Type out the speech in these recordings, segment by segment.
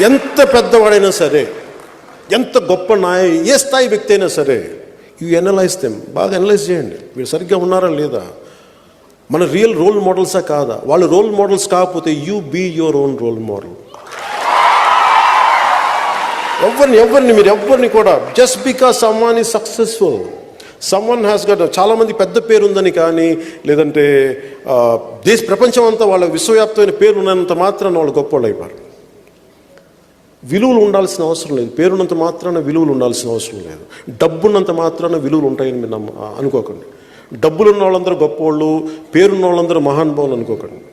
ఎంత పెద్దవాడైనా సరే, ఎంత గొప్ప ఏ స్థాయి వ్యక్తి అయినా సరే, యూ ఎనలైజ్ దెమ్. బాగా అనలైజ్ చేయండి, వీళ్ళు సరిగ్గా ఉన్నారా లేదా, మన రియల్ రోల్ మోడల్సా కాదా. వాళ్ళు రోల్ మోడల్స్ కాకపోతే you be your own role model. మీరు ఎవరిని కూడా just because someone is successful, someone has got, చాలామంది పెద్ద పేరు ఉందని కానీ, లేదంటే ప్రపంచం అంతా వాళ్ళ విశ్వవ్యాప్తమైన పేరు ఉన్నంత మాత్రాన వాళ్ళు గొప్పవాళ్ళు అయిపోయారు. విలువలు ఉండాల్సిన అవసరం లేదు, పేరున్నంత మాత్రాన విలువలు ఉండాల్సిన అవసరం లేదు. డబ్బున్నంత మాత్రాన విలువలు ఉంటాయని మీరు అనుకోకండి. డబ్బులు ఉన్న వాళ్ళందరూ గొప్పవాళ్ళు, పేరున్న వాళ్ళందరూ మహానుభావులు అనుకోకండి.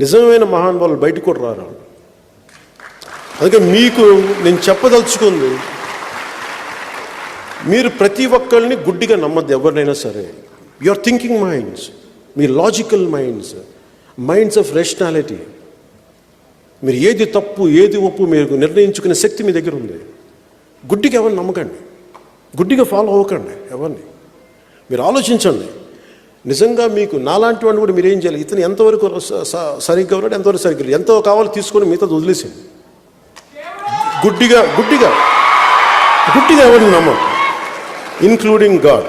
నిజమైన మహానుభావులు బయటకు కూడా రారు. అందుకే మీకు నేను చెప్పదలుచుకుంది, మీరు ప్రతి ఒక్కరిని గుడ్డిగా నమ్మద్దు. ఎవరినైనా సరే, your thinking minds, me logical minds of rationality, మీరు ఏది తప్పు ఏది ఒప్పు మీరు నిర్ణయించుకునే శక్తి మీ దగ్గర ఉంది. గుడ్డిగా ఎవరిని నమ్మకండి, గుడ్డిగా ఫాలో అవ్వకండి ఎవరిని. మీరు ఆలోచించండి. నిజంగా మీకు నాలాంటి వాడిని కూడా మీరు ఏం చేయాలి, ఇతను ఎంతవరకు సరిగ్గా ఉన్నాడు, ఎంతవరకు సరిగ్గా, ఎంతో కావాలో తీసుకొని మిగతా వదిలేసింది. గుడ్డిగా ఎవరిని నమ్మం, ఇంక్లూడింగ్ గాడ్.